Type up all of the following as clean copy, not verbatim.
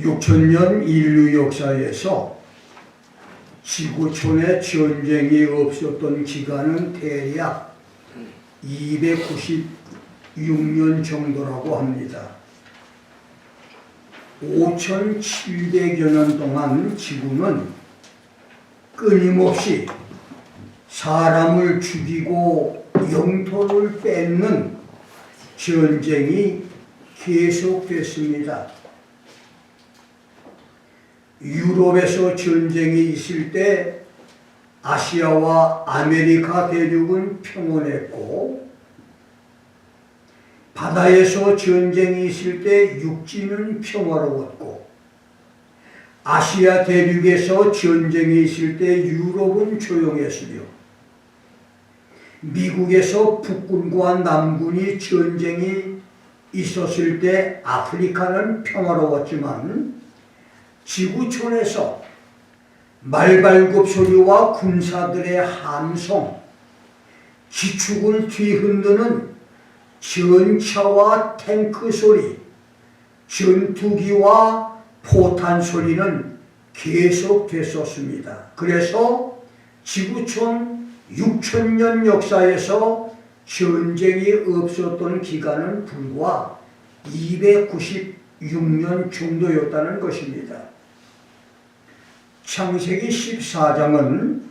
6천년 인류 역사에서 지구촌에 전쟁이 없었던 기간은 대략 296년 정도라고 합니다. 5,700여 년 동안 지구는 끊임없이 사람을 죽이고 영토를 뺏는 전쟁이 계속됐습니다. 유럽에서 전쟁이 있을 때 아시아와 아메리카 대륙은 평온했고, 바다에서 전쟁이 있을 때 육지는 평화로웠고, 아시아 대륙에서 전쟁이 있을 때 유럽은 조용했으며, 미국에서 북군과 남군이 전쟁이 있었을 때 아프리카는 평화로웠지만, 지구촌에서 말발굽 소리와 군사들의 함성, 기축을 뒤흔드는 전차와 탱크 소리, 전투기와 포탄 소리는 계속됐었습니다. 그래서 지구촌 6천년 역사에서 전쟁이 없었던 기간은 불과 296년 정도였다는 것입니다. 창세기 14장은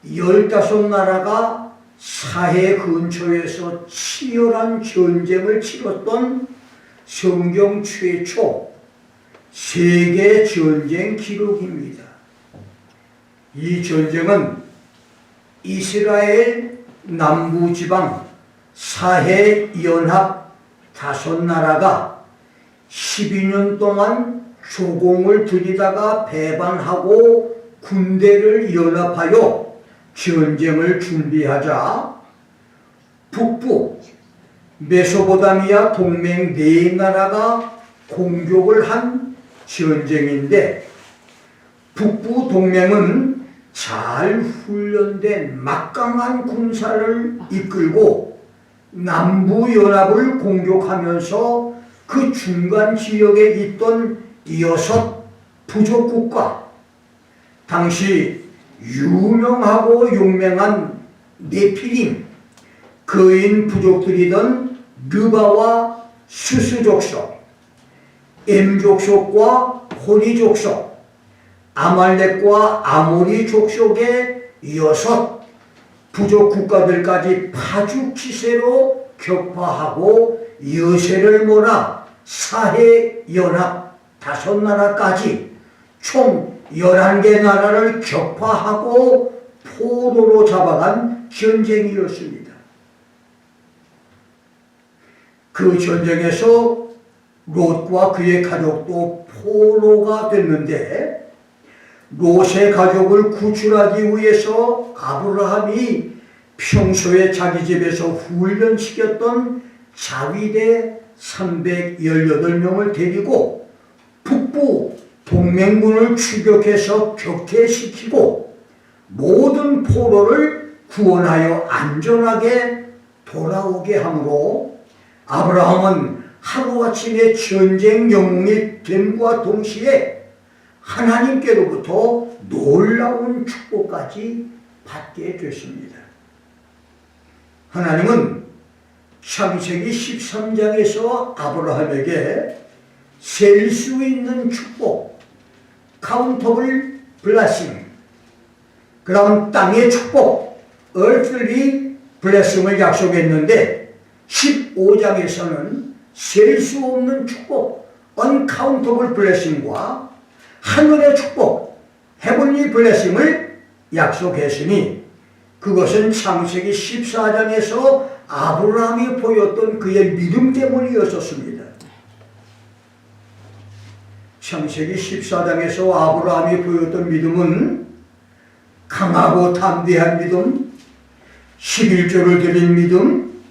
15나라가 사해 근처에서 치열한 전쟁을 치렀던 성경 최초 세계 전쟁 기록입니다. 이 전쟁은 이스라엘 남부지방 사해 연합 5나라가 12년 동안 조공을 들이다가 배반하고 군대를 연합하여 전쟁을 준비하자 북부 메소포타미아 동맹 4나라가 공격을 한 전쟁인데, 북부 동맹은 잘 훈련된 막강한 군사를 이끌고 남부 연합을 공격하면서 그 중간 지역에 있던 6 부족국가, 당시 유명하고 용맹한 네피림 거인 부족들이던 르바와 수스족속, 엠족속과 호리족속, 아말렉과 아모리 족속의 6 부족 국가들까지 파죽지세로 격파하고 여세를 몰아 사해 연합 5나라까지 총 11개 나라를 격파하고 포로로 잡아간 전쟁이었습니다. 그 전쟁에서 롯과 그의 가족도 포로가 됐는데, 롯의 가족을 구출하기 위해서 아브라함이 평소에 자기 집에서 훈련시켰던 자위대 318명을 데리고 북부 동맹군을 추격해서 격퇴시키고 모든 포로를 구원하여 안전하게 돌아오게 하므로, 아브라함은 하루아침에 전쟁 영웅이 됨과 동시에 하나님께로부터 놀라운 축복까지 받게 됐습니다. 하나님은 창세기 13장에서 아브라함에게 셀 수 있는 축복, 카운터블 블레싱, 그다음 땅의 축복, earthly blessing을 약속했는데, 15장에서는 셀 수 없는 축복, uncountable blessing과 하늘의 축복, heavenly blessing을 약속했으니, 그것은 창세기 14장에서 아브라함이 보였던 그의 믿음 때문이었습니다. 창세기 14장에서 아브라함이 보였던 믿음은 강하고 담대한 믿음, 11조를 드린 믿음,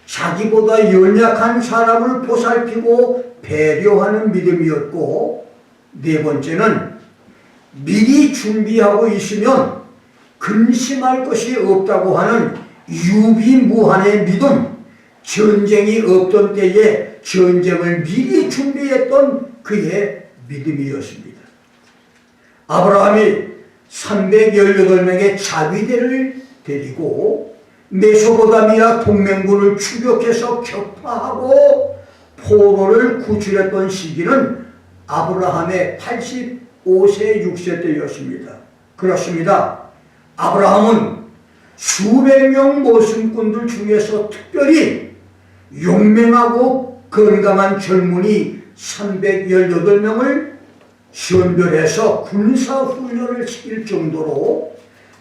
자기보다 연약한 사람을 보살피고 배려하는 믿음이었고, 4번째는 미리 준비하고 있으면 근심할 것이 없다고 하는 유비무한의 믿음, 전쟁이 없던 때에 전쟁을 미리 준비했던 그의 믿음이었습니다. 아브라함이 318명의 자위대를 데리고 메소포타미아 동맹군을 추격해서 격파하고 포로를 구출했던 시기는 아브라함의 85세 6세 때였습니다. 그렇습니다. 아브라함은 수백 명 모순꾼들 중에서 특별히 용맹하고 건강한 젊은이 318명을 선별해서 군사훈련을 시킬 정도로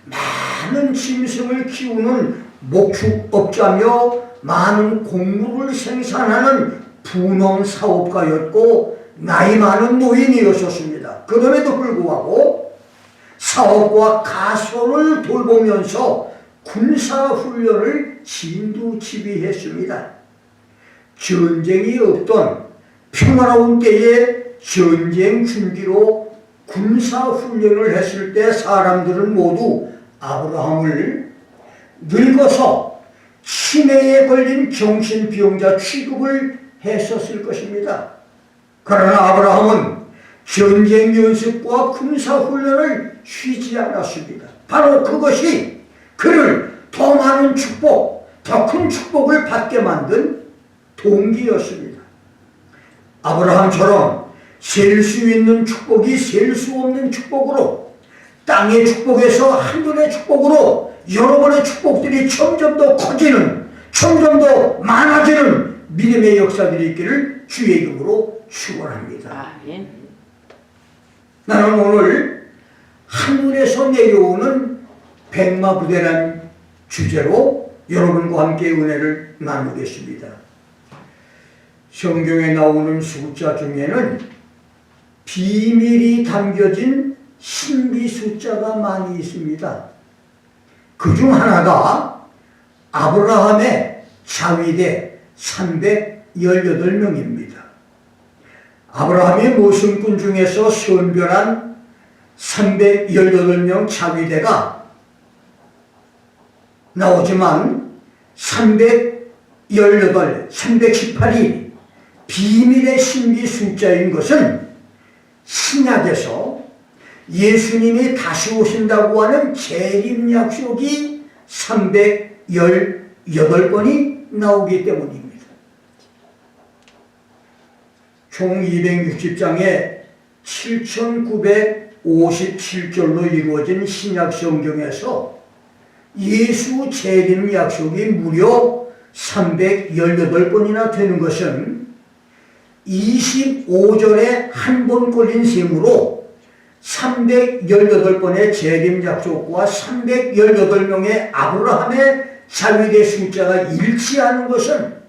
많은 짐승을 키우는 목축업자며 많은 곡물을 생산하는 분홍사업가였고 나이 많은 노인이었었습니다. 그럼에도 불구하고 사업과 가설을 돌보면서 군사훈련을 진두지휘했습니다. 전쟁이 없던 평화로운 때에 전쟁 준비로 군사훈련을 했을 때 사람들은 모두 아브라함을 늙어서 치매에 걸린 정신병자 취급을 했었을 것입니다. 그러나 아브라함은 전쟁 연습과 군사훈련을 쉬지 않았습니다. 바로 그것이 그를 더 많은 축복, 더 큰 축복을 받게 만든 동기였습니다. 아브라함처럼 셀 수 있는 축복이 셀 수 없는 축복으로, 땅의 축복에서 하늘의 축복으로 여러분의 축복들이 점점 더 커지는, 점점 더 많아지는 믿음의 역사들이 있기를 주의 이름으로 축원합니다. 나는 오늘 하늘에서 내려오는 백마부대라는 주제로 여러분과 함께 은혜를 나누겠습니다. 성경에 나오는 숫자 중에는 비밀이 담겨진 신비 숫자가 많이 있습니다. 그 중 하나가 아브라함의 자위대 318명입니다. 아브라함의 모순꾼 중에서 선별한 318명 자위대가 나오지만 318이 비밀의 신비 숫자인 것은 신약에서 예수님이 다시 오신다고 하는 재림 약속이 318번이 나오기 때문입니다. 총 260장에 7,957절로 이루어진 신약 성경에서 예수 재림 약속이 무려 318번이나 되는 것은 25절에 한 번 걸린 셈으로 318번의 재림 약속과 318명의 아브라함의 자위대 숫자가 일치하는 것은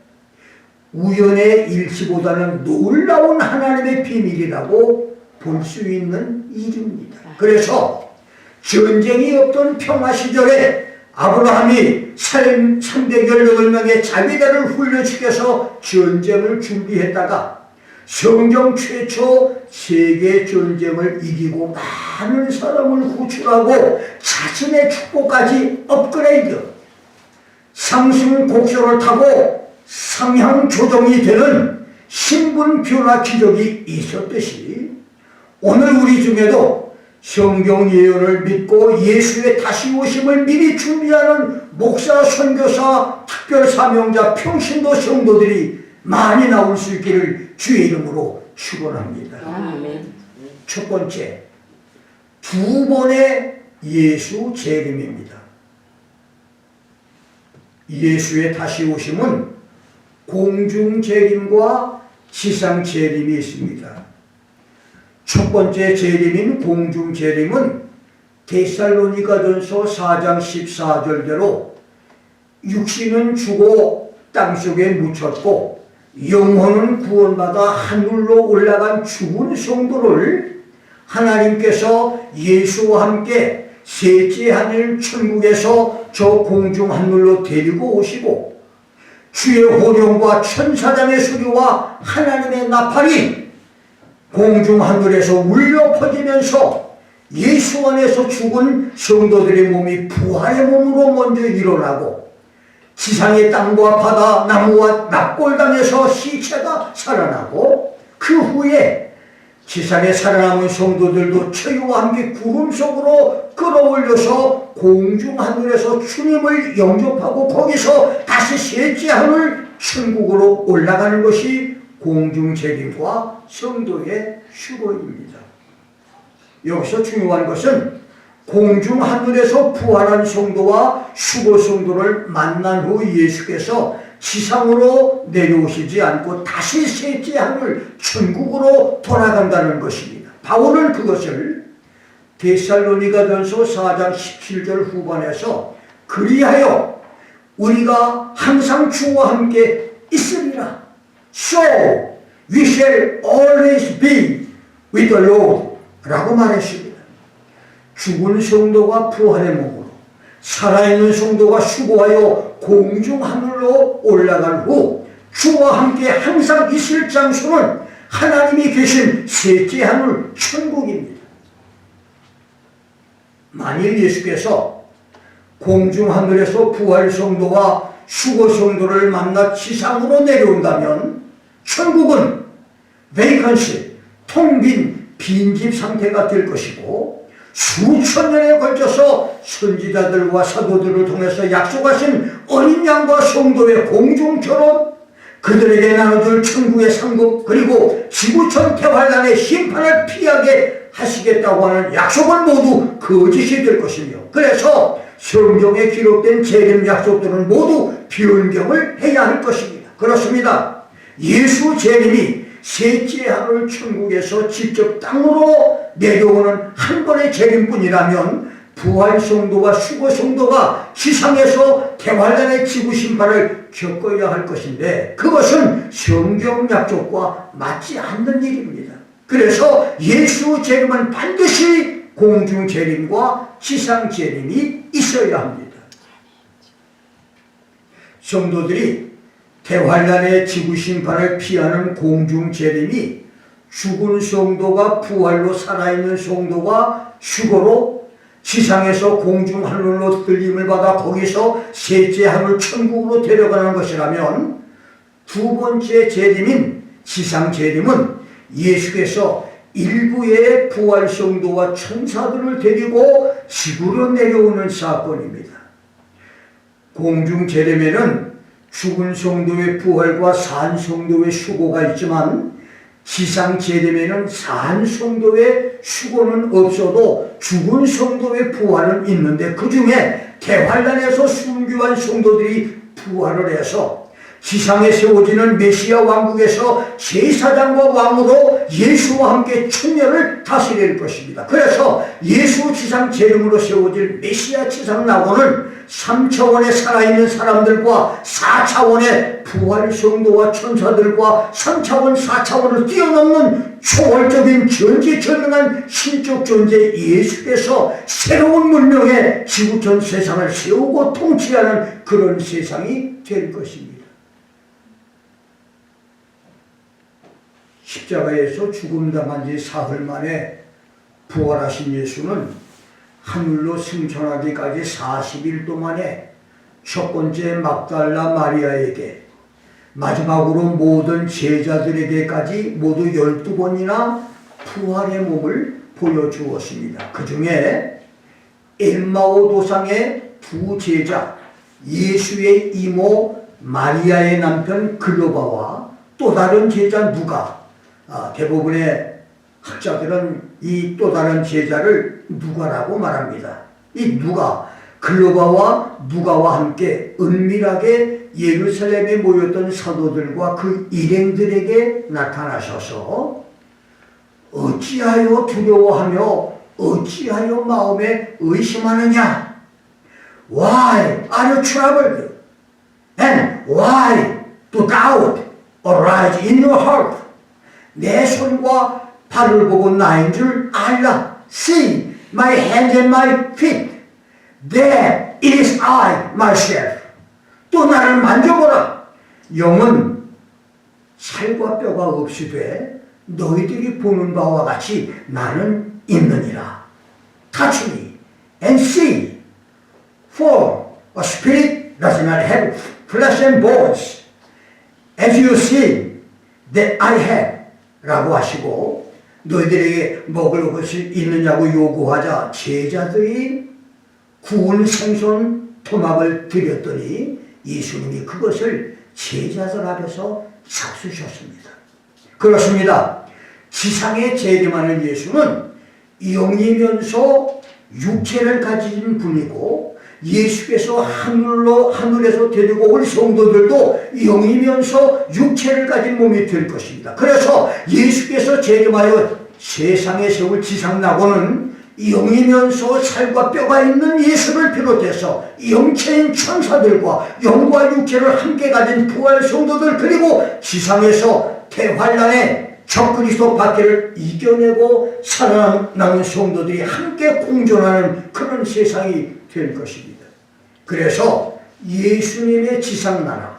우연의 일치보다는 놀라운 하나님의 비밀이라고 볼 수 있는 일입니다. 그래서 전쟁이 없던 평화 시절에 아브라함이 318명의 자위대를 훈련시켜서 전쟁을 준비했다가 성경 최초 세계 전쟁을 이기고 많은 사람을 구출하고 자신의 축복까지 업그레이드, 상승 곡선을 타고 상향 조정이 되는 신분 변화 기적이 있었듯이 오늘 우리 중에도 성경 예언을 믿고 예수의 다시 오심을 미리 준비하는 목사, 선교사, 특별 사명자, 평신도 성도들이 많이 나올 수 있기를 주의 이름으로 축원합니다. 아멘. 첫 번째, 두 번의 예수 재림입니다. 예수의 다시 오심은 공중 재림과 지상 재림이 있습니다. 첫 번째 재림인 공중 재림은 데살로니가전서 4장 14절대로 육신은 죽어 땅속에 묻혔고 영혼은 구원받아 하늘로 올라간 죽은 성도를 하나님께서 예수와 함께 셋째 하늘 천국에서 저 공중 하늘로 데리고 오시고 주의 호령과 천사장의 소리와 하나님의 나팔이 공중 하늘에서 울려 퍼지면서 예수 안에서 죽은 성도들의 몸이 부활의 몸으로 먼저 일어나고 지상의 땅과 바다, 나무와 납골당에서 시체가 살아나고 그 후에 지상에 살아남은 성도들도 천유와 함께 구름 속으로 끌어올려서 공중 하늘에서 주님을 영접하고 거기서 다시 셋째 하늘 천국으로 올라가는 것이 공중 재림과 성도의 휴거입니다. 여기서 중요한 것은 공중 하늘에서 부활한 성도와 휴거 성도를 만난 후 예수께서 지상으로 내려오시지 않고 다시 셋째 하늘 천국으로 돌아간다는 것입니다. 바울은 그것을 데살로니가전서 4장 17절 후반에서 그리하여 우리가 항상 주와 함께 있으리라. So we shall always be with the Lord 라고 말했습니다. 죽은 성도가 부활의 몸으로 살아있는 성도가 수고하여 공중 하늘로 올라간 후 주와 함께 항상 있을 장소는 하나님이 계신 셋째 하늘 천국입니다. 만일 예수께서 공중 하늘에서 부활 성도와 수고 성도를 만나 지상으로 내려온다면 천국은 베이컨시, 텅빈 빈집 상태가 될 것이고 수천 년에 걸쳐서 선지자들과 사도들을 통해서 약속하신 어린 양과 성도의 공중 결혼, 그들에게 나눠줄 천국의 상급, 그리고 지구촌 대환란의 심판을 피하게 하시겠다고 하는 약속은 모두 거짓이 될 것이며, 그래서 성경에 기록된 재림 약속들은 모두 변경을 해야 할 것입니다. 그렇습니다. 예수 재림이 셋째 하늘 천국에서 직접 땅으로 내려오는 한 번의 재림뿐이라면 부활 성도와 수고 성도가 지상에서 대환란의 지구 심판을 겪어야 할 것인데 그것은 성경 약속과 맞지 않는 일입니다. 그래서 예수 재림은 반드시 공중 재림과 지상 재림이 있어야 합니다. 성도들이 대환란의 지구 심판을 피하는 공중 재림이 죽은 성도가 부활로 살아있는 성도가 휴거로 지상에서 공중 하늘로 들림을 받아 거기서 셋째 하늘 천국으로 데려가는 것이라면, 두 번째 재림인 지상 재림은 예수께서 일부의 부활 성도와 천사들을 데리고 지구로 내려오는 사건입니다. 공중 재림에는 죽은 성도의 부활과 산 성도의 휴거가 있지만 지상 재림에는 산 성도의 휴거는 없어도 죽은 성도의 부활은 있는데, 그 중에 대환란에서 순교한 성도들이 부활을 해서 지상에 세워지는 메시아 왕국에서 제사장과 왕으로 예수와 함께 천년을 다스릴 것입니다. 그래서 예수 지상 재림으로 세워질 메시아 지상 낙원은 3차원에 살아있는 사람들과 4차원의 부활 성도와 천사들과 3차원, 4차원을 뛰어넘는 초월적인 전지전능한 신적 존재 예수께서 새로운 문명의 지구촌 세상을 세우고 통치하는 그런 세상이 될 것입니다. 십자가에서 죽음당한 지 사흘 만에 부활하신 예수는 하늘로 승천하기까지 40일 동안에 첫 번째 막달라 마리아에게, 마지막으로 모든 제자들에게까지 모두 12번이나 부활의 몸을 보여주었습니다. 그 중에 엠마오 도상의 두 제자, 예수의 이모 마리아의 남편 글로바와 또 다른 제자 누가, 대부분의 학자들은 이 또 다른 제자를 누가라고 말합니다. 이 누가, 글로바와 누가와 함께 은밀하게 예루살렘에 모였던 사도들과 그 일행들에게 나타나셔서 어찌하여 두려워하며 어찌하여 마음에 의심하느냐? Why are you troubled? And why do doubt arise in your heart? 내 손과 발을 보고 나인 줄 알라. See my hands and my feet. There it is I myself. 또 나를 만져보라. 영은 살과 뼈가 없이 돼 너희들이 보는 바와 같이 나는 있느니라. Touch me and see. For a spirit does not have flesh and bones, as you see that I have. 라고 하시고, 너희들에게 먹을 것이 있느냐고 요구하자 제자들이 구운 생선 토막을 드렸더니 예수님이 그것을 제자들 앞에서 잡수셨습니다. 그렇습니다. 지상에 재림하는 예수는 영이면서 육체를 가진 분이고, 예수께서 하늘에서 데리고 올 성도들도 영이면서 육체를 가진 몸이 될 것입니다. 그래서 예수께서 재림하여 세상에 세울 지상낙원은 영이면서 살과 뼈가 있는 예수를 비롯해서 영체인 천사들과 영과 육체를 함께 가진 부활 성도들, 그리고 지상에서 대환란의 적그리스도 박해를 이겨내고 살아남은 성도들이 함께 공존하는 그런 세상이 될 것입니다. 그래서 예수님의 지상나라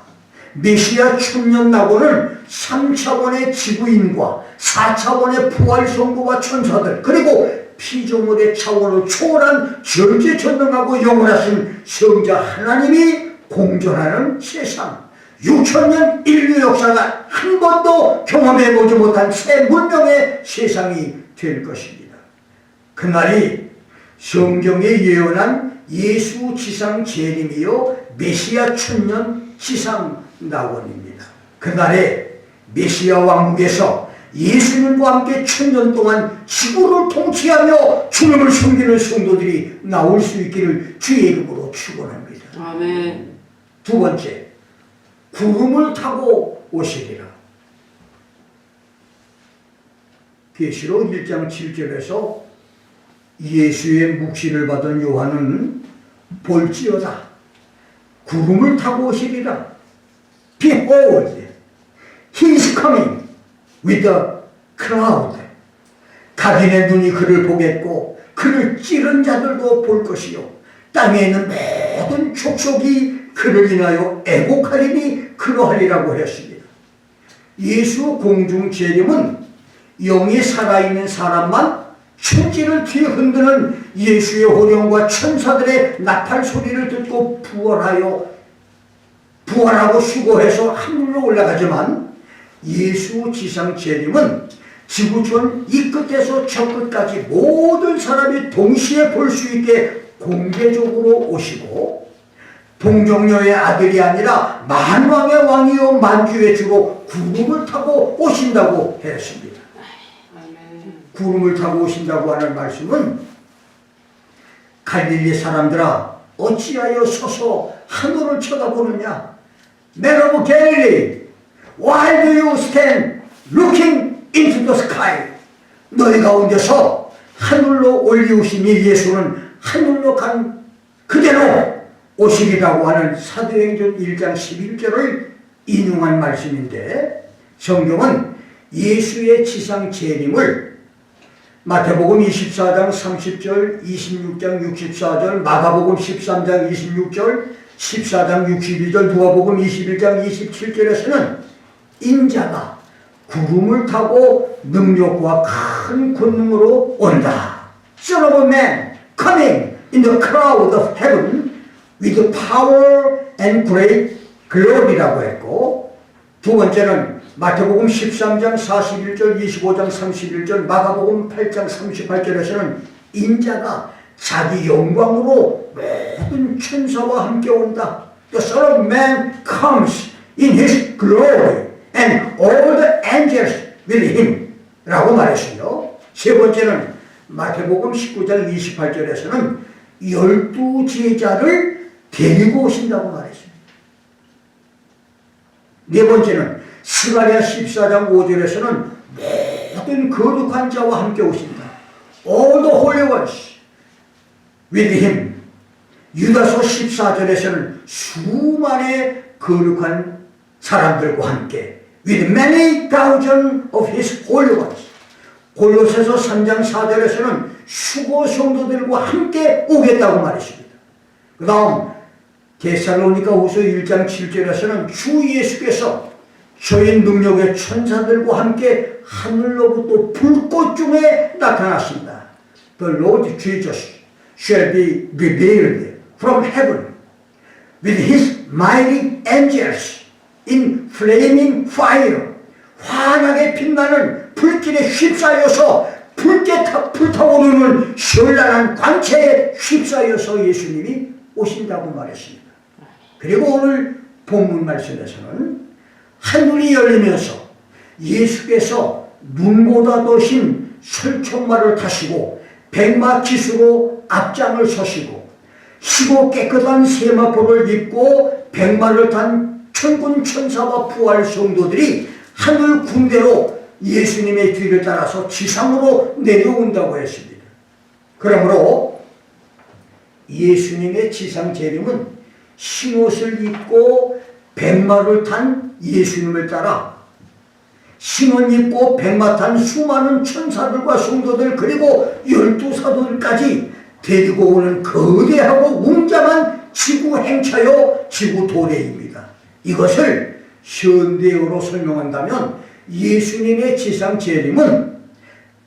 메시아 천년낙원은 3차원의 지구인과 4차원의 부활 성도와 천사들, 그리고 피조물의 차원을 초월한 전지전능하고 영원하신 성자 하나님이 공존하는 세상, 6천년 인류 역사가 한 번도 경험해보지 못한 새 문명의 세상이 될 것입니다. 그날이 성경에 예언한 예수 지상 재림이요 메시아 천년 지상 낙원입니다. 그날에 메시아 왕국에서 예수님과 함께 천년 동안 지구를 통치하며 주님을 섬기는 성도들이 나올 수 있기를 주의 이름으로 축원합니다. 아멘. 두 번째, 구름을 타고 오시리라. 계시록 1장 7절에서 예수의 묵시를 받은 요한은 볼지어다 구름을 타고 오시리라. Behold, he is coming with a cloud. 각인의 눈이 그를 보겠고 그를 찌른 자들도 볼 것이요 땅에 있는 모든 족속이 그를 인하여 애곡하리니 그러하리라고 했습니다. 예수 공중 재림은 영이 살아있는 사람만 천지를 뒤에 흔드는 예수의 호령과 천사들의 나팔 소리를 듣고 부활하고 수고해서 하늘로 올라가지만, 예수 지상 재림은 지구촌 이 끝에서 저 끝까지 모든 사람이 동시에 볼 수 있게 공개적으로 오시고, 동정녀의 아들이 아니라 만왕의 왕이요 만주의 주로 구름을 타고 오신다고 했습니다. 구름을 타고 오신다고 하는 말씀은 갈릴리 사람들아 어찌하여 서서 하늘을 쳐다보느냐, Men of Galilee, why do you stand looking into the sky? 너희 가운데서 하늘로 올리우신 이 예수는 하늘로 간 그대로 오시리라고 하는 사도행전 1장 11절을 인용한 말씀인데, 성경은 예수의 지상 재림을 마태복음 24장 30절, 26장 64절, 마가복음 13장 26절, 14장 62절, 누가복음 21장 27절에서는 인자가 구름을 타고 능력과 큰 권능으로 온다. Son of man coming in the cloud of heaven with power and great glory라고 했고, 두 번째는 마태복음 13장 41절, 25장 31절, 마가복음 8장 38절에서는 인자가 자기 영광으로 모든 천사와 함께 온다. The Son of Man comes in His glory and all the angels with Him 라고 말했어요. 세 번째는 마태복음 19장 28절에서는 12제자를 데리고 오신다고 말했습니다. 네 번째는 스가랴 14장 5절에서는 모든 거룩한 자와 함께 오신다. All the holy ones with him. 유다서 14절에서는 수많은 거룩한 사람들과 함께 with many thousands of his holy ones. 골로새서 3장 4절에서는 수고 성도들과 함께 오겠다고 말했습니다. 그 다음 데살로니가후서 1장 7절에서는 주 예수께서 저희 능력의 천사들과 함께 하늘로부터 불꽃 중에 나타나신다. The Lord Jesus shall be revealed from heaven with his mighty angels in flaming fire. 환하게 빛나는 불길에 휩싸여서 불타오르는 현란한 광채에 휩싸여서 예수님이 오신다고 말했습니다. 그리고 오늘 본문 말씀에서는 하늘이 열리면서 예수께서 눈보다 더 흰 설총마를 타시고 백마 기수로 앞장을 서시고 희고 깨끗한 세마포를 입고 백마를 탄 천군 천사와 부활 성도들이 하늘 군대로 예수님의 뒤를 따라서 지상으로 내려온다고 했습니다. 그러므로 예수님의 지상 재림은 흰옷을 입고 백마를 탄 예수님을 따라 흰옷 입고 백마 탄 수많은 천사들과 성도들 그리고 12사도들까지 데리고 오는 거대하고 웅장한 지구 행차요 지구 도래입니다. 이것을 현대어로 설명한다면 예수님의 지상 재림은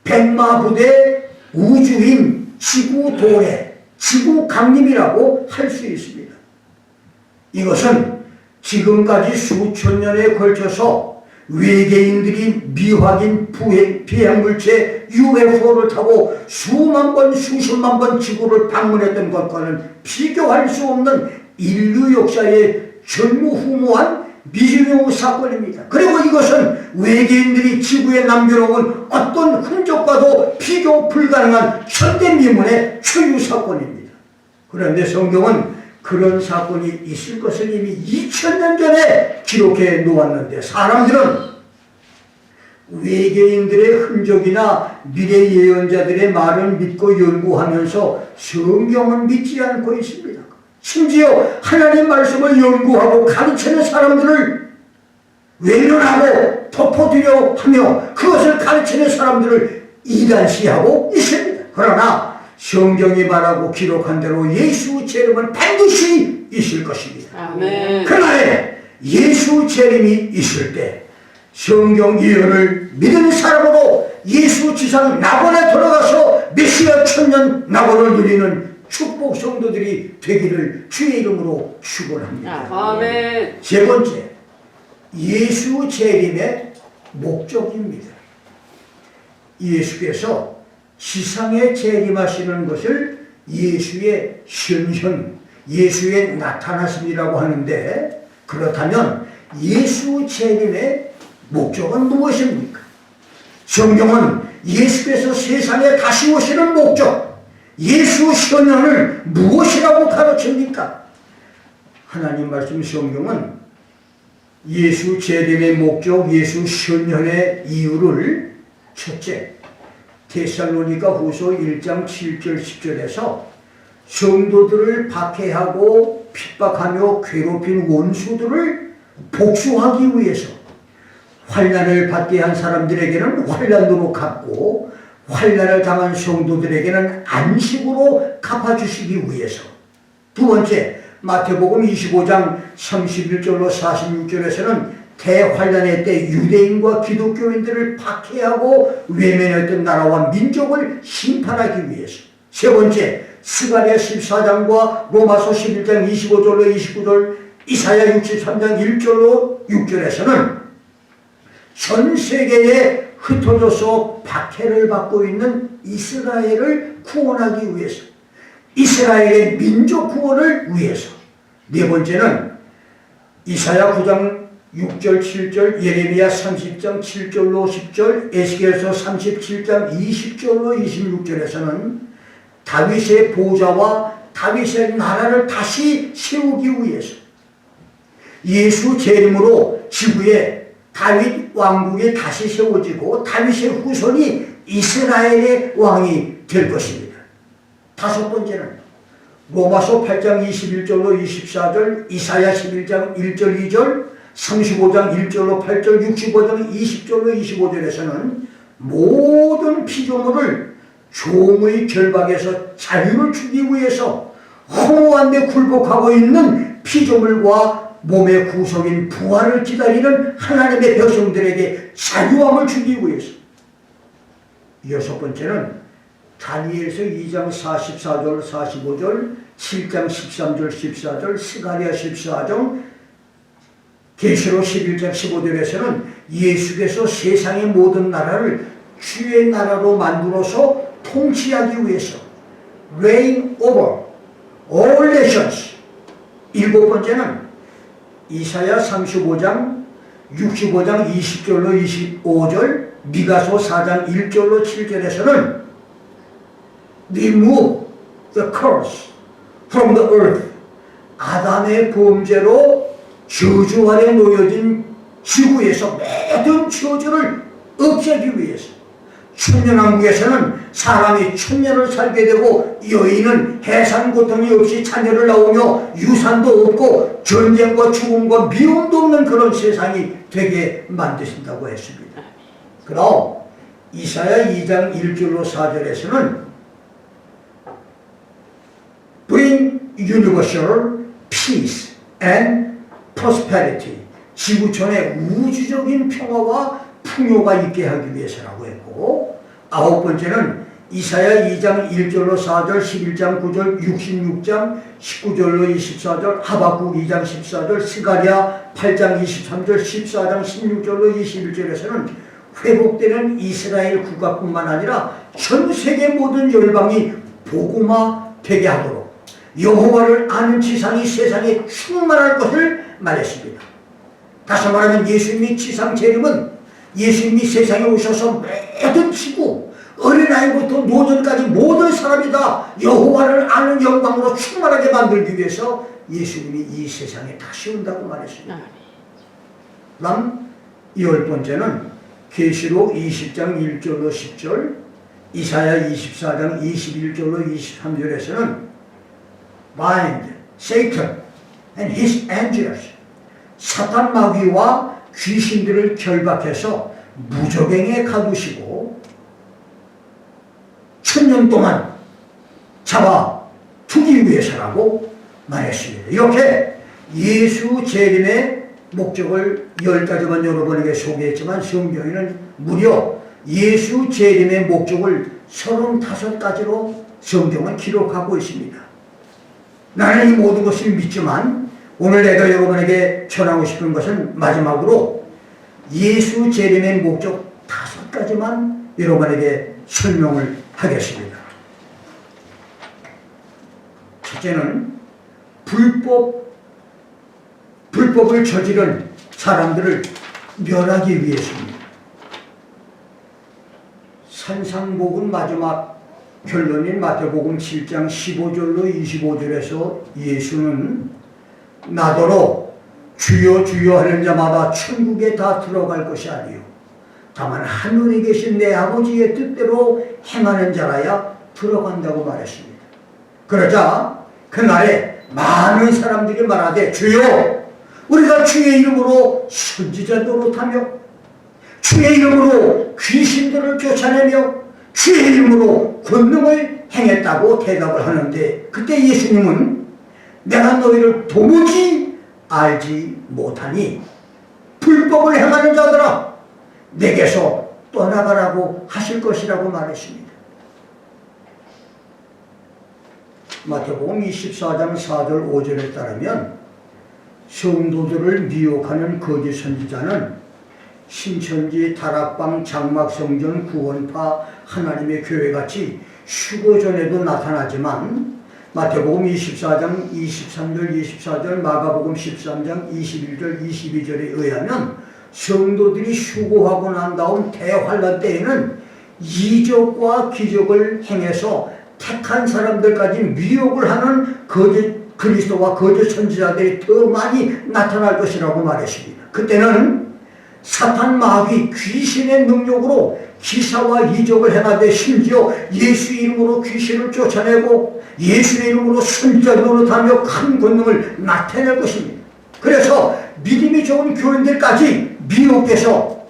백마 부대 우주인 지구 도래, 지구 강림이라고 할 수 있습니다. 이것은 지금까지 수천 년에 걸쳐서 외계인들이 미확인 비행물체 UFO를 타고 수만 번, 수십만 번 지구를 방문했던 것과는 비교할 수 없는 인류 역사의 전무후무한 미증용 사건입니다. 그리고 이것은 외계인들이 지구에 남겨놓은 어떤 흔적과도 비교 불가능한 현대미문의 초유 사건입니다. 그런데 성경은 그런 사건이 있을 것을 이미 2000년 전에 기록해 놓았는데 사람들은 외계인들의 흔적이나 미래 예언자들의 말을 믿고 연구하면서 성경은 믿지 않고 있습니다. 심지어 하나님 말씀을 연구하고 가르치는 사람들을 외면하고 덮어두려 하며 그것을 가르치는 사람들을 이단시하고 있습니다. 그러나 성경이 말하고 기록한 대로 예수 재림은 반드시 있을 것입니다. 아멘. 그날에 예수 재림이 있을 때 성경 예언을 믿은 사람으로 예수 지상 낙원에 들어가서 메시아 천년 낙원을 누리는 축복 성도들이 되기를 주의 이름으로 축원합니다. 아멘. 세 번째, 예수 재림의 목적입니다. 예수께서 지상에 재림하시는 것을 예수의 현현, 예수의 나타나심이라고 하는데 그렇다면 예수 재림의 목적은 무엇입니까? 성경은 예수께서 세상에 다시 오시는 목적, 예수 현현을 무엇이라고 가르칩니까? 하나님 말씀 성경은 예수 재림의 목적, 예수 현현의 이유를 첫째, 데살로니가 후서 1장 7절 10절에서 성도들을 박해하고 핍박하며 괴롭힌 원수들을 복수하기 위해서 환난을 받게 한 사람들에게는 환난으로 갚고 환난을 당한 성도들에게는 안식으로 갚아주시기 위해서. 두 번째, 마태복음 25장 31절로 46절에서는 대환난의 때 유대인과 기독교인들을 박해하고 외면했던 나라와 민족을 심판하기 위해서. 세 번째, 스가랴 14장과 로마서 11장 25절로 29절, 이사야 63장 1절로 6절에서는 전 세계에 흩어져서 박해를 받고 있는 이스라엘을 구원하기 위해서, 이스라엘의 민족 구원을 위해서. 네 번째는 이사야 9장 6절 7절, 예레미야 30장 7절로 10절, 에스겔서 37장 20절로 26절에서는 다윗의 보좌와 다윗의 나라를 다시 세우기 위해서 예수 재림으로 지구에 다윗 왕국이 다시 세워지고 다윗의 후손이 이스라엘의 왕이 될 것입니다. 다섯 번째는 로마서 8장 21절로 24절, 이사야 11장 1절 2절, 35장 1절로 8절, 65장 20절로 25절에서는 모든 피조물을 종의 결박에서 자유를 주기 위해서 허무한 데 굴복하고 있는 피조물과 몸의 구성인 부활을 기다리는 하나님의 백성들에게 자유함을 주기 위해서. 여섯 번째는 다니엘서 2장 44절 45절, 7장 13절 14절, 스가랴 14장, 계시록 11장 15절에서는 예수께서 세상의 모든 나라를 주의 나라로 만들어서 통치하기 위해서 reign over all nations. 일곱 번째는 이사야 35장 65장 20절로 25절, 미가서 4장 1절로 7절에서는 remove the curse from the earth. 아담의 범죄로 저주 아래 놓여진 지구에서 모든 저주를 없애기 위해서, 천년왕국에서는 사람이 천년을 살게 되고 여인은 해산 고통이 없이 자녀를 낳으며 유산도 없고 전쟁과 죽음과 미움도 없는 그런 세상이 되게 만드신다고 했습니다. 그럼 이사야 2장 1절로 4절에서는 Bring universal peace and prosperity. 지구촌에 우주적인 평화와 풍요가 있게 하기 위해서라고 했고, 아홉 번째는 이사야 2장 1절로 4절, 11장 9절, 66장 19절로 24절, 하박국 2장 14절, 스가랴 8장 23절, 14장 16절로 21절에서는 회복되는 이스라엘 국가뿐만 아니라 전 세계 모든 열방이 복음화 되게 하도록 여호와를 아는 지상이 세상에 충만할 것을 말했습니다. 다시 말하면 예수님이 지상 재림은 예수님이 세상에 오셔서 모든 지구, 어린아이부터 노년까지 모든 사람이 다 여호와를 아는 영광으로 충만하게 만들기 위해서 예수님이 이 세상에 다시 온다고 말했습니다. 그다음 열 번째는 계시록 20장 1절로 10절, 이사야 24장 21절로 23절에서는 bind Satan and his angels, 사탄 마귀와 귀신들을 결박해서 무적행에 가두시고 천년 동안 잡아 두기 위해서라고 말했습니다. 이렇게 예수 재림의 목적을 10가지만 여러분에게 소개했지만 성경에는 무려 예수 재림의 목적을 35가지로 성경은 기록하고 있습니다. 나는 이 모든 것을 믿지만 오늘 내가 여러분에게 전하고 싶은 것은 마지막으로 예수 재림의 목적 5가지만 여러분에게 설명을 하겠습니다. 첫째는 불법을 저지른 사람들을 멸하기 위해서입니다. 산상복음 마지막 결론인 마태복음 7장 15절로 25절에서 예수는 나더러 주여 주여 하는 자마다 천국에 다 들어갈 것이 아니요 다만 하늘에 계신 내 아버지의 뜻대로 행하는 자라야 들어간다고 말했습니다. 그러자 그날에 많은 사람들이 말하되 주여 우리가 주의 이름으로 선지자 노릇하며 주의 이름으로 귀신들을 쫓아내며 주의 이름으로 권능을 행했다고 대답을 하는데, 그때 예수님은 내가 너희를 도무지 알지 못하니 불법을 행하는 자들아 내게서 떠나가라고 하실 것이라고 말했습니다. 마태복음 24장 4절 5절에 따르면 성도들을 미혹하는 거짓 선지자는 신천지, 다락방, 장막성전, 구원파, 하나님의 교회같이 휴거 전에도 나타나지만 마태복음 24장 23절 24절, 마가복음 13장 21절 22절에 의하면 성도들이 휴거하고 난 다음 대환란 때에는 이적과 기적을 행해서 택한 사람들까지 미혹을 하는 거짓 그리스도와 거짓 선지자들이 더 많이 나타날 것이라고 말했습니다. 그때는 사탄 마귀 귀신의 능력으로 기사와 이적을 행하되 심지어 예수 이름으로 귀신을 쫓아내고 예수의 이름으로 선지자 노릇하며 큰 권능을 나타낼 것입니다. 그래서 믿음이 좋은 교인들까지 미혹돼서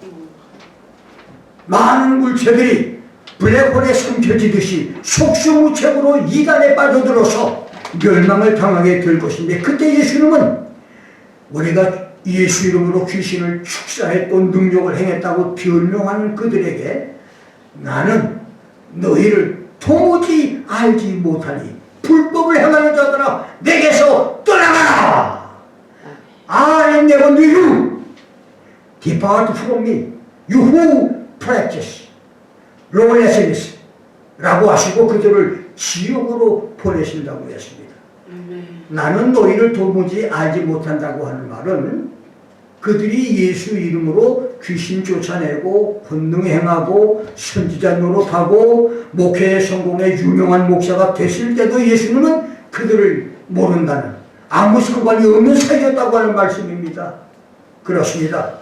많은 물체들이 블랙홀에 삼켜지듯이 속수무책으로 이단에 빠져들어서 멸망을 당하게 될 것인데, 그때 예수님은 우리가 예수 이름으로 귀신을 축사했던 능력을 행했다고 변명하는 그들에게 나는 너희를 도무지 알지 못하니 불법을 행하는 자들아 내게서 떠나가라. I never knew you. Depart from me, you who practice lawlessness 라고 하시고 그들을 지옥으로 보내신다고 했습니다. 나는 너희를 도무지 알지 못한다고 하는 말은 그들이 예수 이름으로 귀신 쫓아내고 권능 행하고 선지자 노릇하고 목회에 성공해 유명한 목사가 됐을 때도 예수님은 그들을 모른다는 아무 상관이 없는 사이였다고 하는 말씀입니다. 그렇습니다.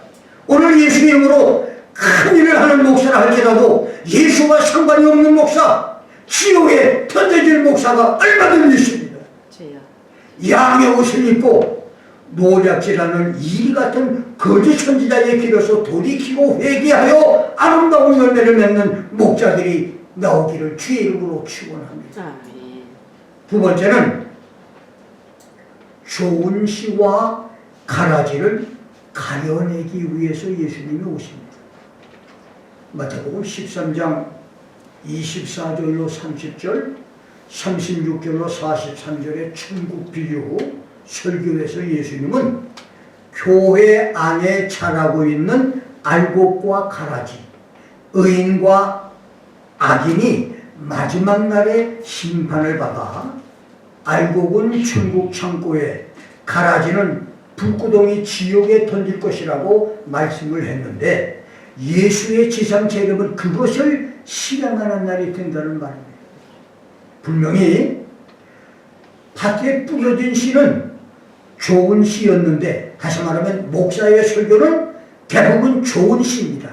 오늘 예수 이름으로 큰 일을 하는 목사라 할지라도 예수와 상관이 없는 목사, 지옥에 던져질 목사가 얼마든지 있습니다. 양의 옷을 입고 노략질하는 이 같은 거짓 선지자의 길에서 돌이키고 회개하여 아름다운 열매를 맺는 목자들이 나오기를 주의 이름으로 축원합니다. 두 번째는 좋은 씨와 가라지를 가려내기 위해서 예수님이 오십니다. 마태복음 13장 24절로 30절, 36절로 43절의 천국 비유 후 설교에서 예수님은 교회 안에 자라고 있는 알곡과 가라지, 의인과 악인이 마지막 날에 심판을 받아 알곡은 천국 창고에, 가라지는 불구덩이 지옥에 던질 것이라고 말씀을 했는데 예수의 지상 재림은 그것을 실행하는 날이 된다는 말입니다. 분명히 밭에 뿌려진 씨는 좋은 씨였는데, 다시 말하면 목사의 설교는 대부분 좋은 씨입니다.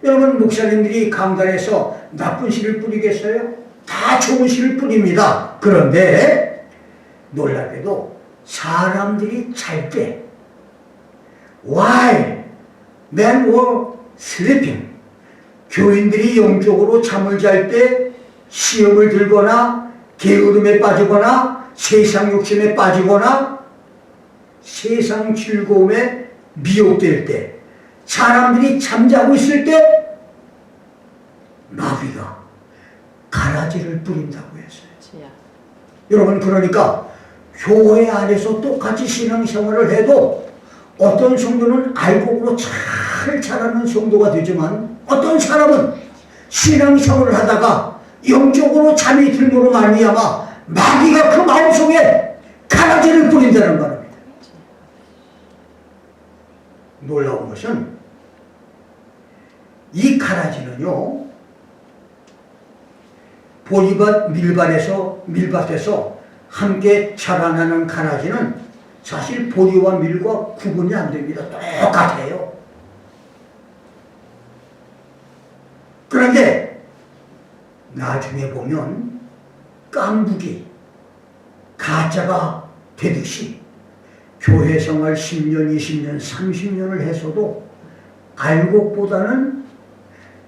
여러분, 목사님들이 강단에서 나쁜 씨를 뿌리겠어요? 다 좋은 씨를 뿌립니다. 그런데 놀랍게도 사람들이 잘 때 while men were sleeping, 교인들이 영적으로 잠을 잘 때 시험을 들거나 게으름에 빠지거나 세상 욕심에 빠지거나 세상 즐거움에 미혹될 때, 사람들이 잠자고 있을 때 마귀가 가라지를 뿌린다고 했어요. 여러분, 그러니까 교회 안에서 똑같이 신앙생활을 해도 어떤 성도는 알곡으로 잘 자라는 성도가 되지만 어떤 사람은 신앙생활을 하다가 영적으로 잠이 들므로 말미암아 마귀가 그 마음속에 가라지를 뿌린다는 말입니다. 놀라운 것은 이 가라지는요, 보리밭 밀밭에서 함께 자라나는 가라지는 사실 보리와 밀과 구분이 안 됩니다. 똑같아요. 그런데 나중에 보면 깐부기, 가짜가 되듯이 교회 생활 10년, 20년, 30년을 해서도 알곡보다는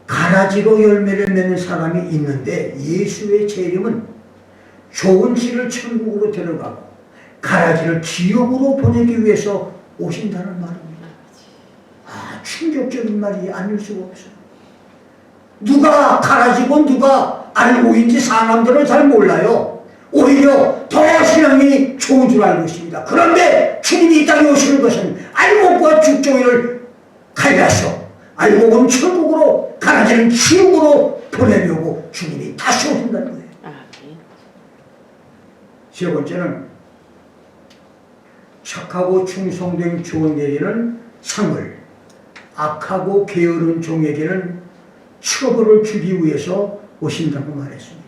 가라지로 열매를 맺는 사람이 있는데 예수의 재림은 좋은 씨를 천국으로 데려가고 가라지를 지옥으로 보내기 위해서 오신다는 말입니다. 충격적인 말이 아닐 수가 없어요. 누가 가라지고 누가 알곡인지 사람들은 잘 몰라요. 오히려 더 신앙이 좋은 줄 알고 있습니다. 그런데 주님이 이 땅에 오시는 것은 알곡과 죽종이를 갈라서 알곡은 천국으로, 가라지는 지옥으로 보내려고 주님이 다시 오신다는 거예요. 세 번째는 착하고 충성된 종에게는 상을, 악하고 게으른 종에게는 처벌을 주기 위해서 오신다고 말했습니다.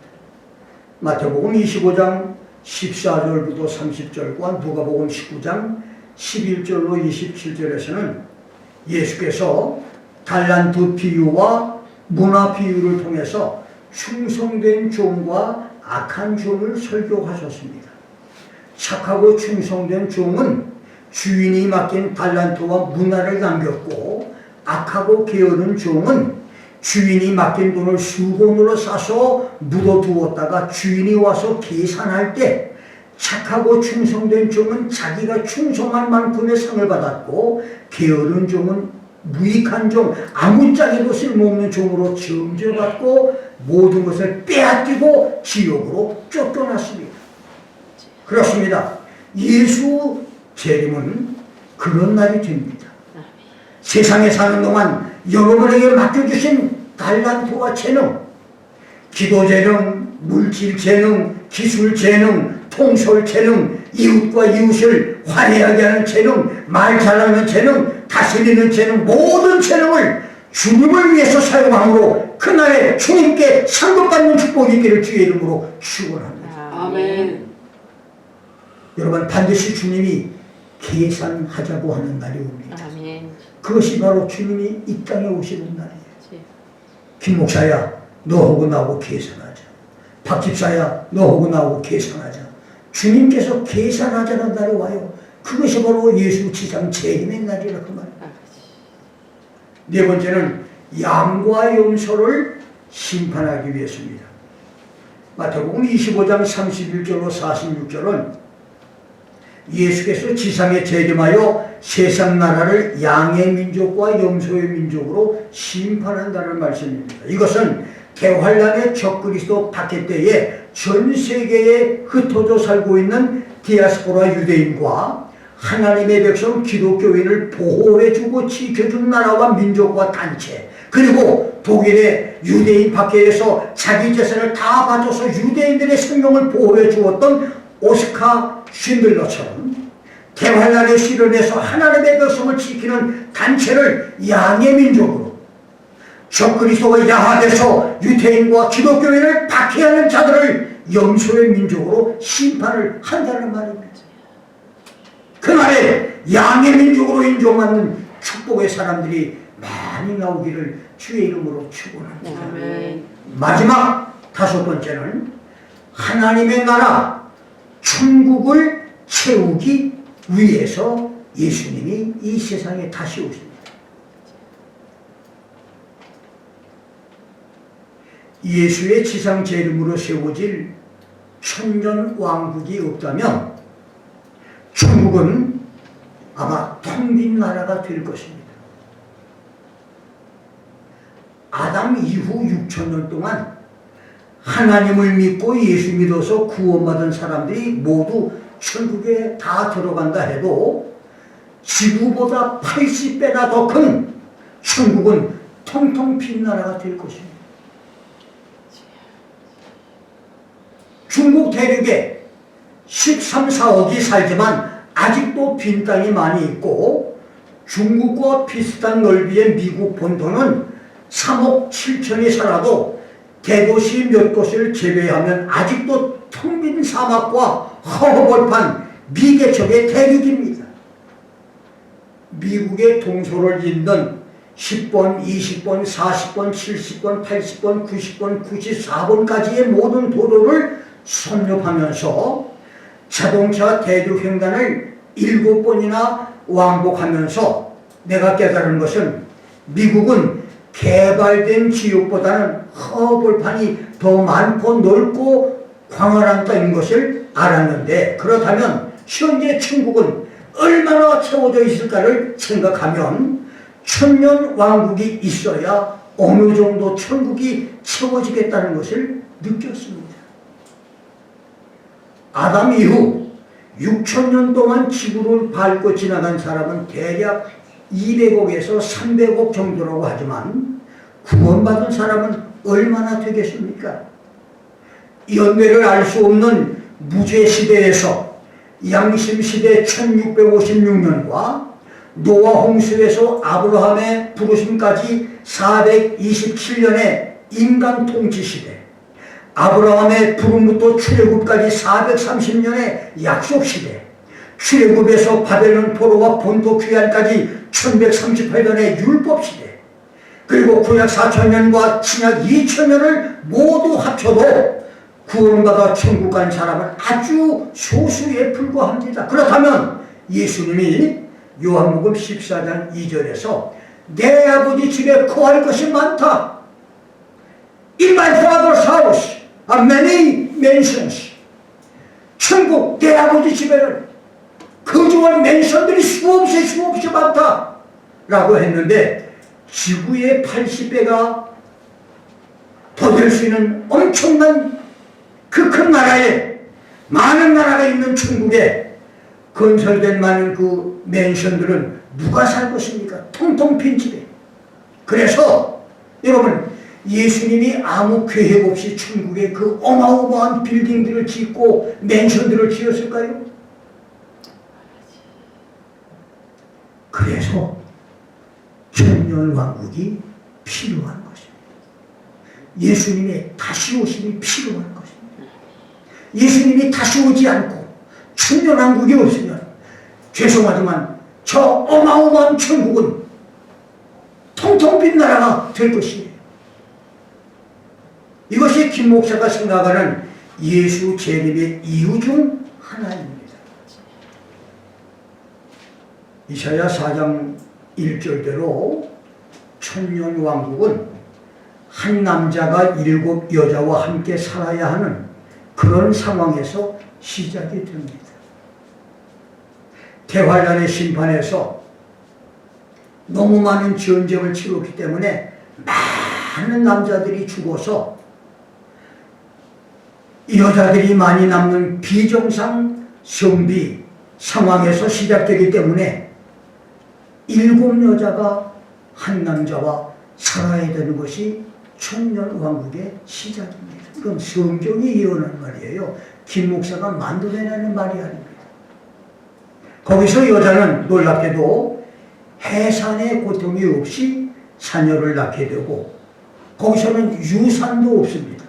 마태복음 25장 14절부터 30절과 누가복음 19장 11절로 27절에서는 예수께서 달란트 비유와 문화 비유를 통해서 충성된 종과 악한 종을 설교하셨습니다. 착하고 충성된 종은 주인이 맡긴 달란트와 문화를 남겼고, 악하고 게으른 종은 주인이 맡긴 돈을 수건으로 싸서 묻어두었다가 주인이 와서 계산할 때 착하고 충성된 종은 자기가 충성한 만큼의 상을 받았고, 게으른 종은 무익한 종, 아무짝에도 쓸모없는 종으로 정죄받고 모든 것을 빼앗기고 지옥으로 쫓겨났습니다. 그렇습니다. 예수 재림은 그런 날이 됩니다. 세상에 사는 동안 여러분에게 맡겨주신 달란트와 재능, 기도 재능, 물질 재능, 기술 재능, 통솔 재능, 이웃과 이웃을 화해하게 하는 재능, 말 잘하는 재능, 다스리는 재능, 모든 재능을 주님을 위해서 사용함으로 그날에 주님께 상급받는 축복이 있기를 주의 이름으로 축원합니다. 아멘. 여러분, 반드시 주님이 계산하자고 하는 날이 옵니다. 아멘. 그것이 바로 주님이 이 땅에 오시는 날이에요. 그치. 김 목사야, 너하고 나하고 계산하자. 박 집사야, 너하고 나하고 계산하자. 주님께서 계산하자는 날이 와요. 그것이 바로 예수 지상 재림의 날이라 그 말이에요. 네 번째는 양과 염소를 심판하기 위해서입니다. 마태복음 25장 31절로 46절은 예수께서 지상에 재림하여 세상 나라를 양의 민족과 염소의 민족으로 심판한다는 말씀입니다. 이것은 대환란의 적그리스도 박해 때에 전 세계에 흩어져 살고 있는 디아스포라 유대인과 하나님의 백성 기독교인을 보호해주고 지켜준 나라와 민족과 단체, 그리고 독일의 유대인 박해에서 자기 재산을 다 바쳐서 유대인들의 생명을 보호해 주었던 오스카 쉰들러처럼 대환란의 시련에서 하나님의 백성을 지키는 단체를 양의 민족으로, 적그리스도가 야합해서 유대인과 기독교인을 박해하는 자들을 염소의 민족으로 심판을 한다는 말입니다. 그날에 양의 민족으로 인정받는 축복의 사람들이 많이 나오기를 주의 이름으로 축원합니다. 아멘. 마지막 다섯 번째는 하나님의 나라 천국을 채우기 위해서 예수님이 이 세상에 다시 오십니다. 예수의 지상 재림으로 세워질 천년 왕국이 없다면 천국은 아마 텅 빈 나라가 될 것입니다. 아담 이후 6천년 동안 하나님을 믿고 예수 믿어서 구원받은 사람들이 모두 천국에 다 들어간다 해도 지구보다 80배나 더 큰 천국은 텅텅 빈 나라가 될 것입니다. 중국 대륙에 13, 4억이 살지만 아직도 빈 땅이 많이 있고, 중국과 비슷한 넓이의 미국 본토는 3억 7천이 살아도 대도시 몇 곳을 제외하면 아직도 텅 빈 사막과 허허벌판 미개척의 대륙입니다. 미국의 동서를 잇는 10번, 20번, 40번, 70번, 80번, 90번, 94번까지의 모든 도로를 섭렵하면서 자동차 대륙횡단을 7번이나 왕복하면서 내가 깨달은 것은 미국은 개발된 지역보다는 허벌판이 더 많고 넓고 광활한 땅인 것을 알았는데, 그렇다면 현재 천국은 얼마나 채워져 있을까를 생각하면 천년 왕국이 있어야 어느 정도 천국이 채워지겠다는 것을 느꼈습니다. 아담 이후 6천년 동안 지구를 밟고 지나간 사람은 대략 200억에서 300억 정도라고 하지만 구원받은 사람은 얼마나 되겠습니까? 연배를 알 수 없는 무죄 시대에서 양심 시대 1656년과 노아 홍수에서 아브라함의 부르심까지 427년의 인간 통치 시대, 아브라함의 부름부터 출애굽까지 430년의 약속 시대, 출애굽에서 바벨론 포로와 본토 귀환까지 1138년의 율법 시대, 그리고 구약 4000년과 신약 2000년을 모두 합쳐도 구원받아 천국 간 사람은 아주 소수에 불과합니다. 그렇다면 예수님이 요한복음 14장 2절에서 내 아버지 집에 거할 것이 많다. In my father's house are many mansions. 천국 내 아버지 집에는 거주할 맨션들이 수없이 많다 라고 했는데, 지구의 80배가 더 될 수 있는 엄청난 그 큰 나라에, 많은 나라가 있는 천국에 건설된 많은 그 맨션들은 누가 살 것입니까? 통통 빈 집에. 그래서 여러분, 예수님이 아무 계획 없이 천국에 그 어마어마한 빌딩들을 짓고 맨션들을 지었을까요? 그래서 천년왕국이 필요한 것입니다. 예수님의 다시 오심이 필요한 것입니다. 예수님이 다시 오지 않고 천년왕국이 없으면 죄송하지만 저 어마어마한 천국은 통통 빈 나라가 될 것이에요. 이것이 김 목사가 생각하는 예수 재림의 이유 중 하나입니다. 이사야 4장 1절대로 천년왕국은 한 남자가 7 여자와 함께 살아야 하는 그런 상황에서 시작이 됩니다. 대환란의 심판에서 너무 많은 전쟁을 치렀기 때문에 많은 남자들이 죽어서 여자들이 많이 남는 비정상 성비 상황에서 시작되기 때문에 7 여자가 한 남자와 살아야 되는 것이 천년왕국의 시작입니다. 그건 성경이 예언한 말이에요. 김 목사가 만들어내는 말이 아닙니다. 거기서 여자는 놀랍게도 해산의 고통이 없이 자녀를 낳게 되고 거기서는 유산도 없습니다.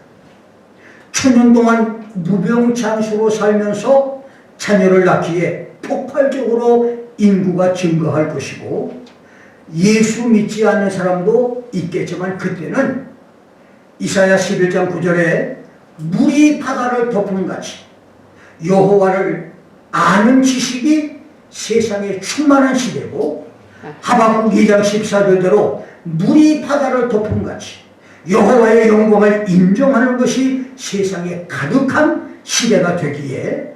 천년 동안 무병장수로 살면서 자녀를 낳기에 폭발적으로 인구가 증가할 것이고 예수 믿지 않는 사람도 있겠지만 그때는 이사야 11장 9절에 물이 바다를 덮는 같이 여호와를 아는 지식이 세상에 충만한 시대고 하박국 2장 14절대로 물이 바다를 덮은 같이 여호와의 영광을 인정하는 것이 세상에 가득한 시대가 되기에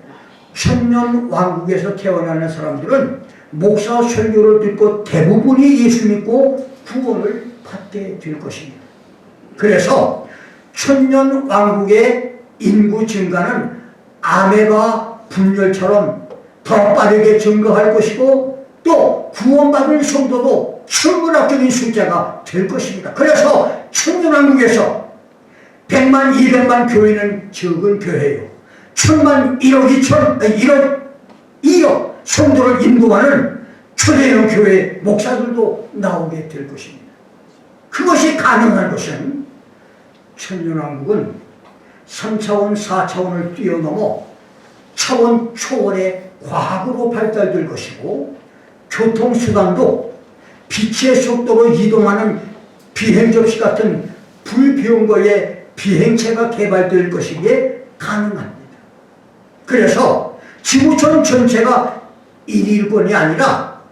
천년왕국에서 태어나는 사람들은 목사 설교를 듣고 대부분이 예수 믿고 구원을 받게 될 것입니다. 그래서 천년왕국의 인구 증가는 아메바 분열처럼 더 빠르게 증가할 것이고 또 구원받을 성도도 천문학적인 숫자가 될 것입니다. 그래서 천년왕국에서 100만, 200만 교회는 적은 교회예요. 1000만, 1억, 2억, 2억 성도를 인도하는 초대형 교회 목사들도 나오게 될 것입니다. 그것이 가능한 것은 천년왕국은 3차원, 4차원을 뛰어넘어 차원 초월의 과학으로 발달될 것이고 교통수단도 빛의 속도로 이동하는 비행접시 같은 불병거의 비행체가 개발될 것이기에 가능합니다. 그래서 지구촌 전체가 일일권이 아니라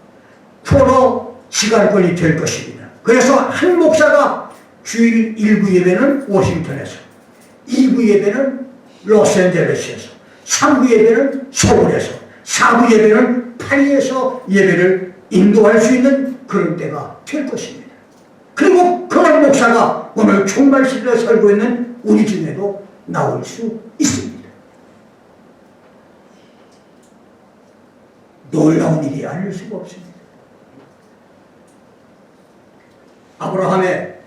코너 시간권이 될 것입니다. 그래서 한 목사가 주일 1부 예배는 워싱턴에서, 2부 예배는 로스앤젤레스에서, 3부 예배는 서울에서, 4부 예배는 파리에서 예배를 인도할 수 있는 그런 때가 될 것입니다. 그리고 그런 목사가 오늘 종말 시대에 살고 있는 우리 중에도 나올 수 있습니다. 놀라운 일이 아닐 수가 없습니다. 아브라함의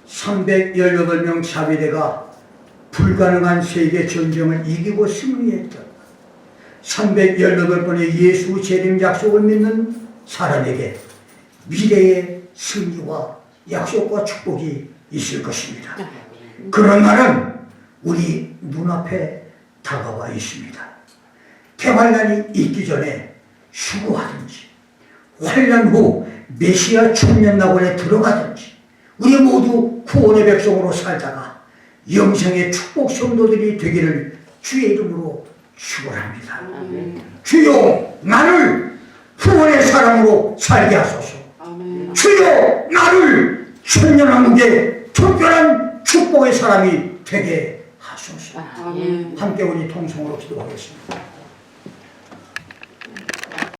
318명 자비대가 불가능한 세계 전쟁을 이기고 승리했던 318번의 예수 재림 약속을 믿는 사람에게 미래의 승리와 약속과 축복이 있을 것입니다. 그런 날은 우리 눈앞에 다가와 있습니다. 대환란이 있기 전에 수고하든지 환란 후 메시아 천년낙원에 들어가든지 우리 모두 구원의 백성으로 살다가 영생의 축복 성도들이 되기를 주의 이름으로 축원합니다. 주여 나를 구원의 사람으로 살게 하소서. 주여 나를 천년왕국의 특별한 축복의 사람이 되게 하소서. 함께 우리 통성으로 기도하겠습니다.